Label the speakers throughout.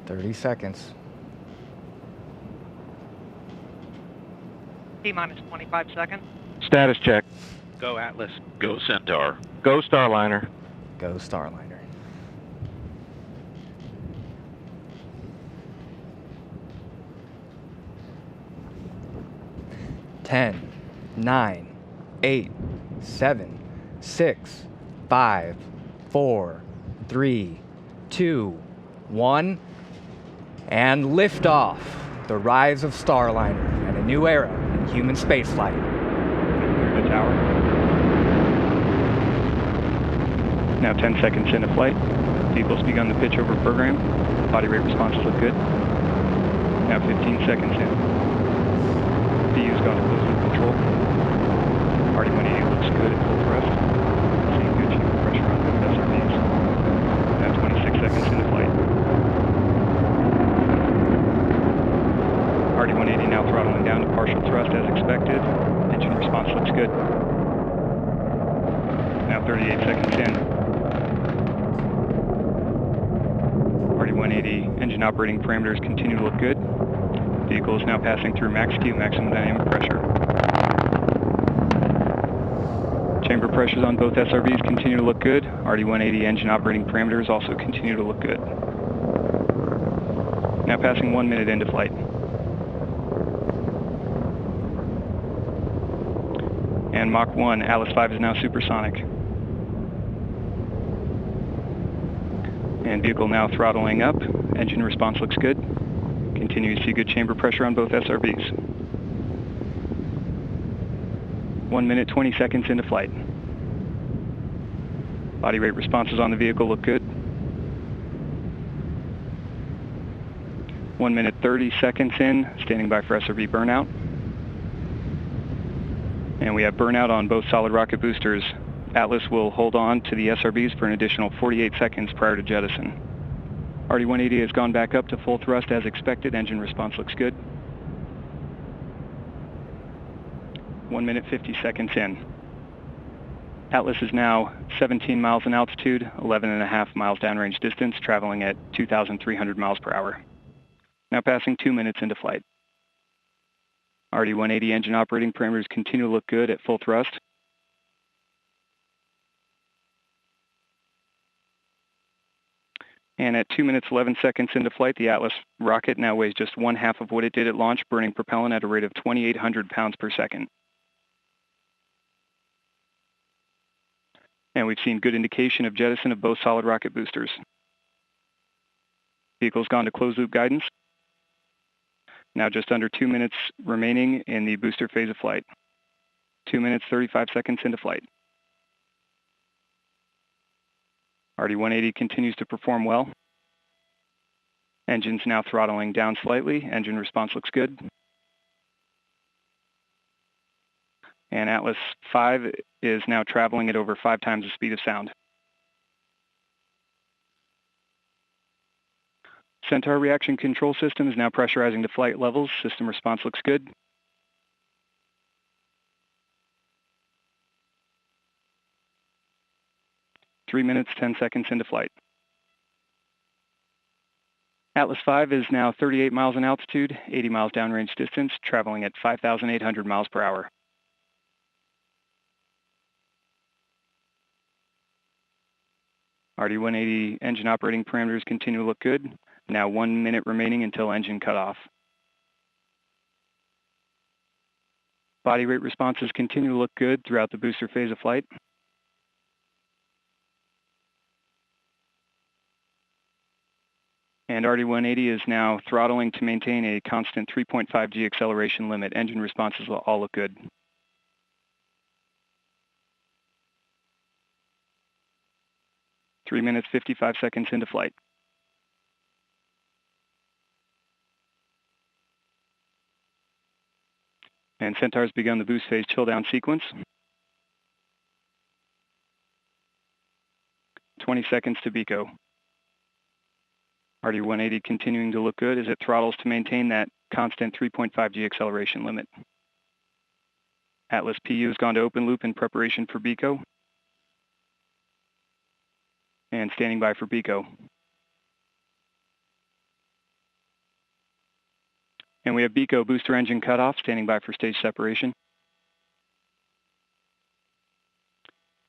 Speaker 1: 30 seconds.
Speaker 2: T-minus 25 seconds.
Speaker 3: Status check.
Speaker 4: Go Atlas. Go Centaur.
Speaker 3: Go Starliner.
Speaker 1: Go Starliner. Ten, 9, 8, 7, 6, 5, 4, 3, 2, 1, and liftoff. The rise of Starliner and a new era in human spaceflight.
Speaker 3: Clear the tower. Now 10 seconds into flight. Vehicle's begun the pitch over program. Body rate responses look good. Now 15 seconds in. PU's gone to closed loop control. RD-180 looks good at full thrust. Seeing good chamber pressure on both SRBs. Now 26 seconds into flight. RD-180 now throttling down to partial thrust as expected. Engine response looks good. Now 38 seconds in. RD-180 engine operating parameters continue to look good. Vehicle is now passing through max Q, maximum dynamic pressure. Chamber pressures on both SRBs continue to look good. RD-180 engine operating parameters also continue to look good. Now passing 1 minute into flight. And Mach 1, Atlas V is now supersonic. And vehicle now throttling up. Engine response looks good. Continue to see good chamber pressure on both SRBs. 1 minute, 20 seconds into flight. Body rate responses on the vehicle look good. 1 minute, 30 seconds in, standing by for SRB burnout. And we have burnout on both solid rocket boosters. Atlas will hold on to the SRBs for an additional 48 seconds prior to jettison. RD-180 has gone back up to full thrust as expected. Engine response looks good. 1 minute, 50 seconds in. Atlas is now 17 miles in altitude, 11.5 miles downrange distance, traveling at 2,300 miles per hour. Now passing 2 minutes into flight. RD-180 engine operating parameters continue to look good at full thrust. And at 2 minutes, 11 seconds into flight, the Atlas rocket now weighs just 1/2 of what it did at launch, burning propellant at a rate of 2,800 pounds per second. And we've seen good indication of jettison of both solid rocket boosters. Vehicle's gone to closed loop guidance. Now just under 2 minutes remaining in the booster phase of flight. 2 minutes, 35 seconds into flight. RD-180 continues to perform well. Engine's now throttling down slightly. Engine response looks good. And Atlas V is now traveling at over 5 times the speed of sound. Centaur reaction control system is now pressurizing to flight levels. System response looks good. Three minutes, 10 seconds into flight. Atlas V is now 38 miles in altitude, 80 miles downrange distance, traveling at 5,800 miles per hour. RD-180 engine operating parameters continue to look good. Now 1 minute remaining until engine cutoff. Body rate responses continue to look good throughout the booster phase of flight. And RD-180 is now throttling to maintain a constant 3.5 G acceleration limit. Engine responses will all look good. Three minutes, 55 seconds into flight. And Centaur's begun the boost phase chill down sequence. 20 seconds to BECO. RD-180 continuing to look good as it throttles to maintain that constant 3.5 G acceleration limit. Atlas PU has gone to open loop in preparation for BECO. And standing by for BECO. And we have BECO booster engine cutoff, standing by for stage separation.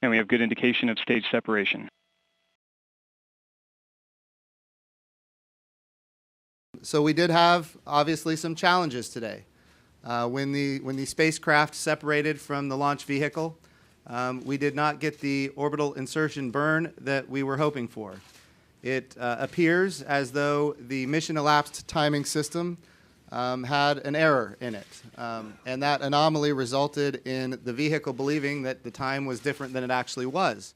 Speaker 3: And we have good indication of stage separation.
Speaker 2: So we did have, obviously, some challenges today. When the spacecraft separated from the launch vehicle, we did not get the orbital insertion burn that we were hoping for. It appears as though the mission elapsed timing system had an error in it, and that anomaly resulted in the vehicle believing that the time was different than it actually was.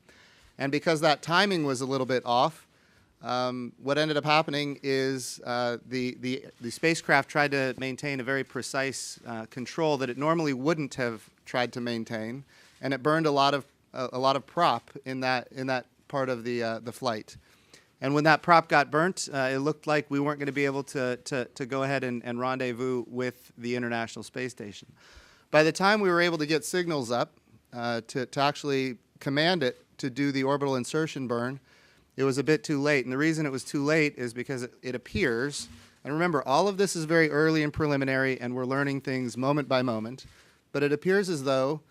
Speaker 2: And because that timing was a little bit off, what ended up happening is the spacecraft tried to maintain a very precise control that it normally wouldn't have tried to maintain, and it burned a lot of prop in that part of the flight. And when that prop got burnt, it looked like we weren't going to be able to go ahead and rendezvous with the International Space Station. By the time we were able to get signals up to actually command it to do the orbital insertion burn, it was a bit too late. And the reason it was too late is because it appears, and remember, all of this is very early and preliminary, and we're learning things moment by moment, but it appears as though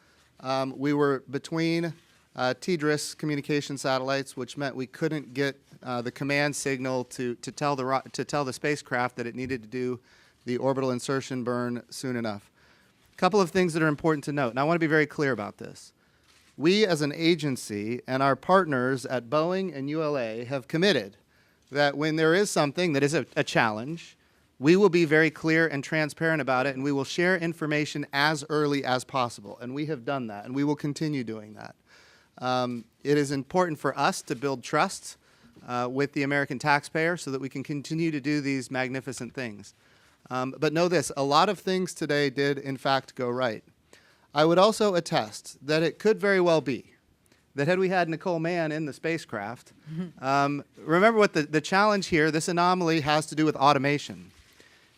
Speaker 2: we were between TDRS communication satellites, which meant we couldn't get the command signal to tell the spacecraft that it needed to do the orbital insertion burn soon enough. A couple of things that are important to note, and I want to be very clear about this. We as an agency and our partners at Boeing and ULA have committed that when there is something that is a challenge, we will be very clear and transparent about it, and we will share information as early as possible. And we have done that, and we will continue doing that. It is important for us to build trust with the American taxpayer so that we can continue to do these magnificent things. But know this, a lot of things today did in fact go right. I would also attest that it could very well be that had we had Nicole Mann in the spacecraft, remember what the challenge here, this anomaly has to do with automation.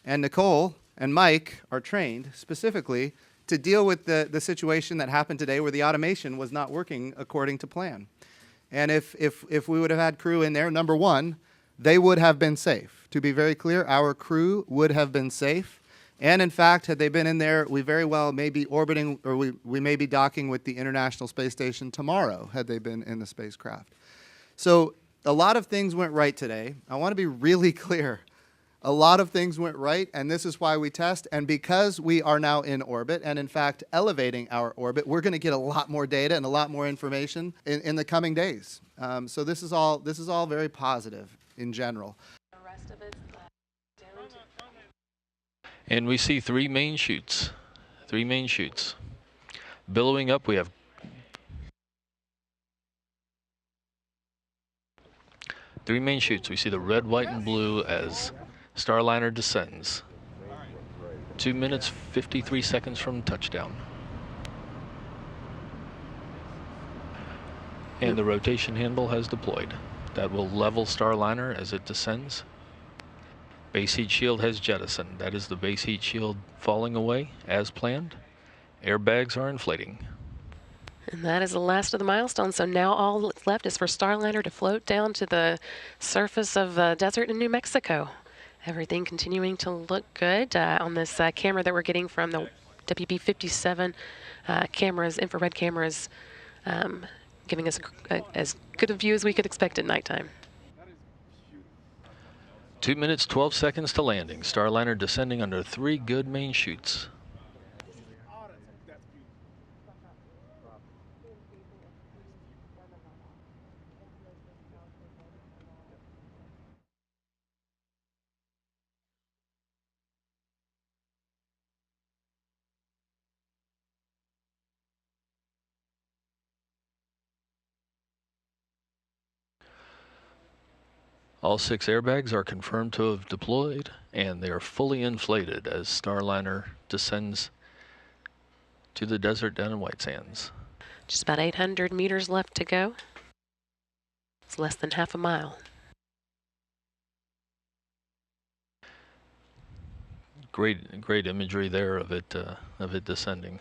Speaker 2: And Nicole and Mike are trained specifically to deal with the situation that happened today where the automation was not working according to plan. And if we would have had crew in there, number one, they would have been safe. To be very clear, our crew would have been safe. And in fact, had they been in there, we very well may be orbiting, or we may be docking with the International Space Station tomorrow, had they been in the spacecraft. So a lot of things went right today. I want to be really clear. A lot of things went right, and this is why we test. And because we are now in orbit, and in fact elevating our orbit, we're going to get a lot more data and a lot more information in the coming days. So this is all very positive in general.
Speaker 5: And we see three main chutes. Billowing up, we have three main chutes. We see the red, white, and blue as Starliner descends. 2 minutes, 53 seconds from touchdown. And the rotation handle has deployed. That will level Starliner as it descends. Base heat shield has jettisoned. That is the base heat shield falling away as planned. Airbags are inflating.
Speaker 6: And that is the last of the milestones. So now all that's left is for Starliner to float down to the surface of the desert in New Mexico. Everything continuing to look good on this camera that we're getting from the WB-57 cameras, infrared cameras, giving us as good a view as we could expect at nighttime.
Speaker 5: 2 minutes, 12 seconds to landing. Starliner descending under three good main chutes. All 6 airbags are confirmed to have deployed, and they are fully inflated as Starliner descends to the desert down in White Sands.
Speaker 6: Just about 800 meters left to go. It's less than half a mile.
Speaker 5: Great imagery there of it descending.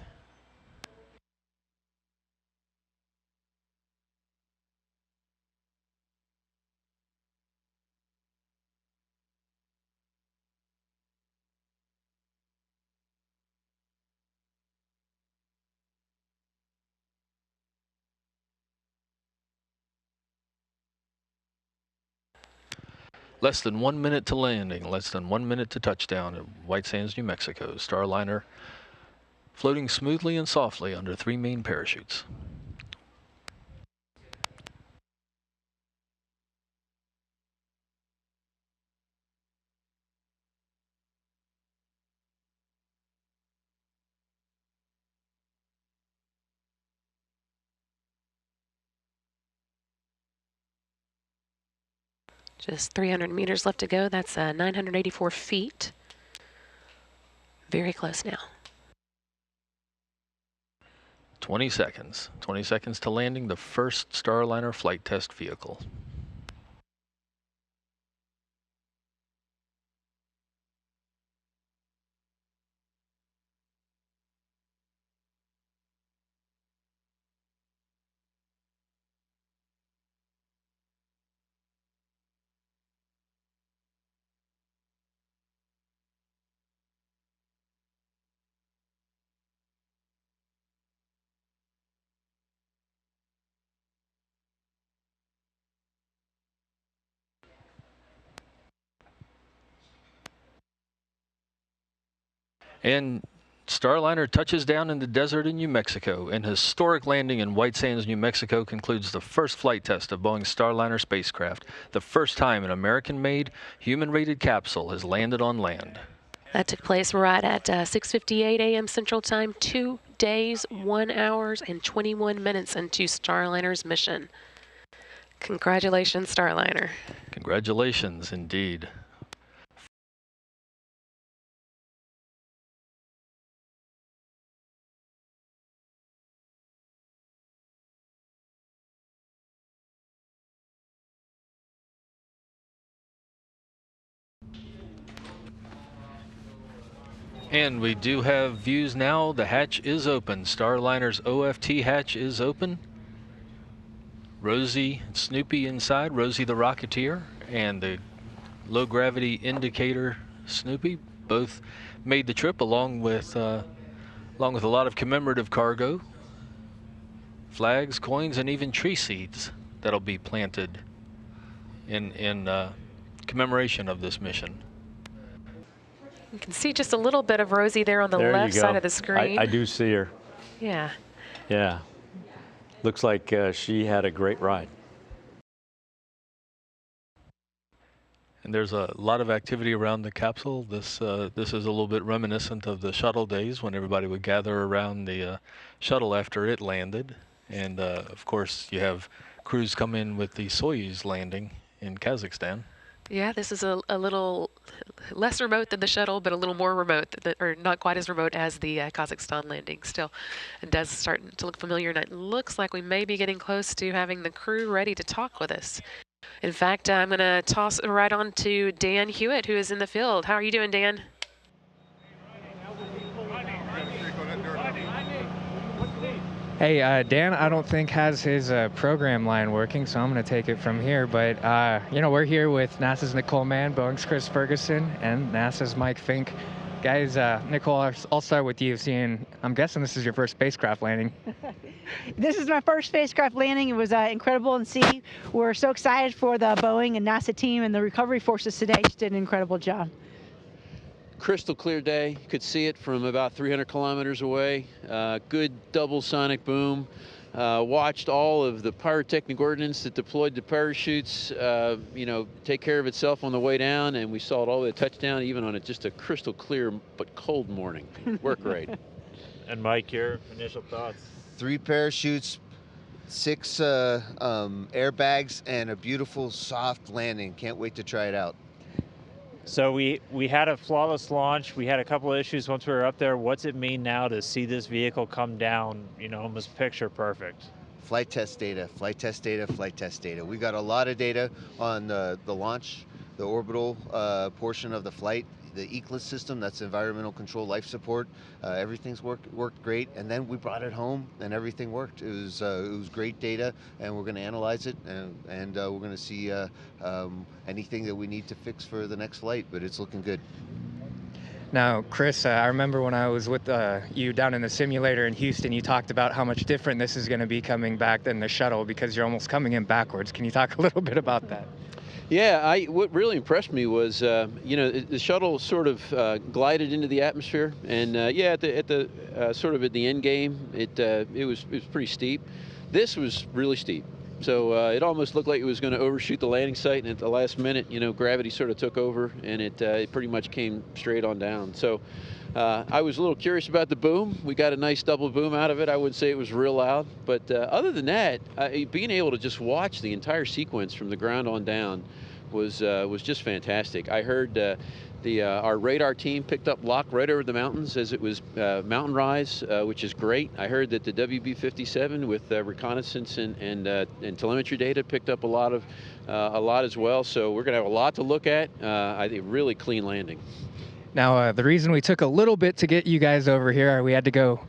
Speaker 5: Less than 1 minute to landing, less than 1 minute to touchdown at White Sands, New Mexico. Starliner floating smoothly and softly under 3 main parachutes.
Speaker 6: Just 300 meters left to go. That's 984 feet. Very close now.
Speaker 5: 20 seconds. 20 seconds to landing the first Starliner flight test vehicle. And Starliner touches down in the desert in New Mexico. An historic landing in White Sands, New Mexico concludes the first flight test of Boeing's Starliner spacecraft. The first time an American-made, human-rated capsule has landed on land.
Speaker 6: That took place right at 6:58 a.m. Central Time, 2 days, 1 hour, and 21 minutes into Starliner's mission. Congratulations, Starliner.
Speaker 5: Congratulations, indeed. And we do have views now. The hatch is open. Starliner's OFT hatch is open. Rosie and Snoopy inside. Rosie the Rocketeer and the low gravity indicator Snoopy both made the trip along with a lot of commemorative cargo, flags, coins, and even tree seeds that'll be planted in commemoration of this mission.
Speaker 6: You can see just a little bit of Rosie there on the left side of the screen.
Speaker 7: I do see her.
Speaker 6: Yeah.
Speaker 7: Yeah. Looks like she had a great ride.
Speaker 5: And there's a lot of activity around the capsule. This is a little bit reminiscent of the shuttle days when everybody would gather around the shuttle after it landed. And of course, you have crews come in with the Soyuz landing in Kazakhstan.
Speaker 6: Yeah, this is a little less remote than the shuttle, but a little more remote, or not quite as remote as the Kazakhstan landing. Still, it does start to look familiar, and it looks like we may be getting close to having the crew ready to talk with us. In fact, I'm going to toss it right on to Dan Hewitt, who is in the field. How are you doing, Dan?
Speaker 1: Hey, Dan, I don't think has his program line working, so I'm going to take it from here. But, you know, we're here with NASA's Nicole Mann, Boeing's Chris Ferguson, and NASA's Mike Fink. Guys, Nicole, I'll start with you. I'm guessing this is your first spacecraft landing.
Speaker 8: This is my first spacecraft landing. It was incredible to see. We're so excited for the Boeing and NASA team and the recovery forces today. Just did an incredible job.
Speaker 9: Crystal clear day. You could see it from about 300 kilometers away. Good double sonic boom. Watched all of the pyrotechnic ordnance that deployed the parachutes, you know, take care of itself on the way down, and we saw it all the way to touchdown, even on just a crystal clear but cold morning. Worked great.
Speaker 7: And Mike, your initial thoughts?
Speaker 10: 3 parachutes, 6 airbags, and a beautiful soft landing. Can't wait to try it out.
Speaker 7: So we had a flawless launch. We had a couple of issues once we were up there. What's it mean now to see this vehicle come down, you know, almost picture perfect?
Speaker 10: Flight test data, flight test data, flight test data. We got a lot of data on the launch, the orbital portion of the flight, the ECLIS system, that's environmental control life support. Everything's worked great, and then we brought it home and everything worked. It was great data, and we're going to analyze it, and we're going to see anything that we need to fix for the next flight, but it's looking good.
Speaker 1: Now, Chris, I remember when I was with you down in the simulator in Houston, you talked about how much different this is going to be coming back than the shuttle because you're almost coming in backwards. Can you talk a little bit about that?
Speaker 9: Yeah, what really impressed me was, you know, the shuttle sort of glided into the atmosphere, and yeah, at the sort of at the end game, it was pretty steep. This was really steep, so it almost looked like it was going to overshoot the landing site, and at the last minute, you know, gravity sort of took over, and it pretty much came straight on down. So I was a little curious about the boom. We got a nice double boom out of it. I wouldn't say it was real loud, but other than that, being able to just watch the entire sequence from the ground on down was just fantastic. I heard our radar team picked up lock right over the mountains as it was mountain rise, which is great. I heard that the WB-57 with reconnaissance and telemetry data picked up a lot as well. So we're going to have a lot to look at. I think really clean landing. Now,
Speaker 1: the reason we took a little bit to get you guys over here, we had to go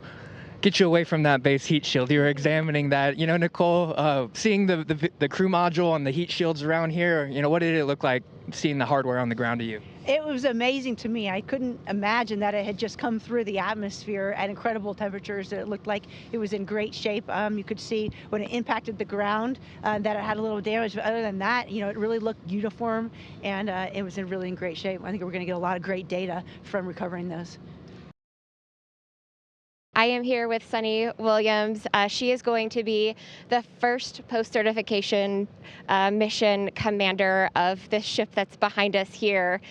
Speaker 1: get you away from that base heat shield. You were examining that, you know, Nicole, seeing the crew module and the heat shields around here, you know, what did it look like seeing the hardware on the ground to you?
Speaker 8: It was amazing to me. I couldn't imagine that it had just come through the atmosphere at incredible temperatures. It looked like it was in great shape. You could see when it impacted the ground that it had a little damage, but other than that, you know, it really looked uniform, and it was really in great shape. I think we're going to get a lot of great data from recovering those.
Speaker 11: I am here with Sunny Williams. She is going to be the first post-certification mission commander of this ship that's behind us here.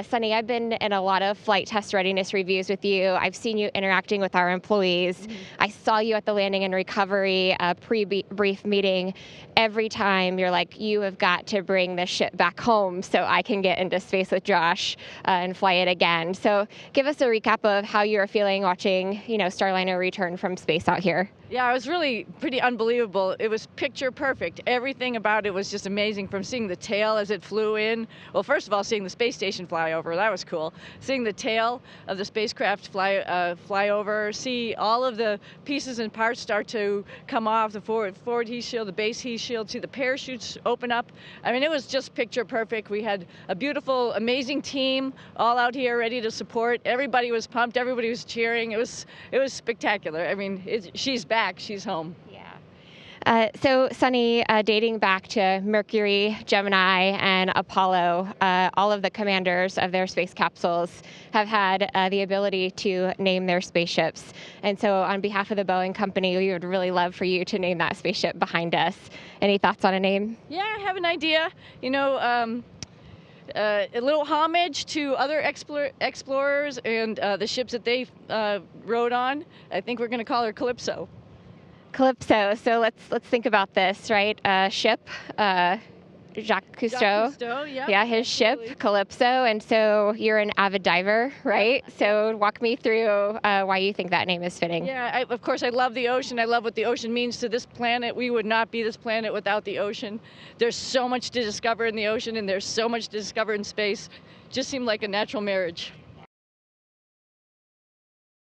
Speaker 11: Sunny, I've been in a lot of flight test readiness reviews with you. I've seen you interacting with our employees. Mm-hmm. I saw you at the landing and recovery pre-brief meeting. Every time you're like, you have got to bring this ship back home so I can get into space with Josh and fly it again. So give us a recap of how you were feeling watching, you know, Starliner return from space out here.
Speaker 12: Yeah, it was really pretty unbelievable. It was picture perfect. Everything about it was just amazing, from seeing the tail as it flew in. Well, first of all, seeing the space station fly over, that was cool. Seeing the tail of the spacecraft fly over, see all of the pieces and parts start to come off, the forward heat shield, the base heat shield, see the parachutes open up. I mean, it was just picture perfect. We had a beautiful, amazing team all out here ready to support. Everybody was pumped. Everybody was cheering. It was spectacular. I mean, she's back. She's home.
Speaker 11: Yeah. So, Sunny, dating back to Mercury, Gemini, and Apollo, all of the commanders of their space capsules have had the ability to name their spaceships. And so, on behalf of the Boeing company, we would really love for you to name that spaceship behind us. Any thoughts on a name?
Speaker 12: Yeah, I have an idea. You know, a little homage to other explorers and the ships that they rode on. I think we're going to call her Calypso.
Speaker 11: Calypso. So let's think about this, right? Ship, Jacques Cousteau. Yeah, his ship, Calypso. And so you're an avid diver, right? Yeah. So walk me through why you think that name is fitting.
Speaker 12: Yeah, of course, I love the ocean. I love what the ocean means to this planet. We would not be this planet without the ocean. There's so much to discover in the ocean, and there's so much to discover in space. Just seemed like a natural marriage.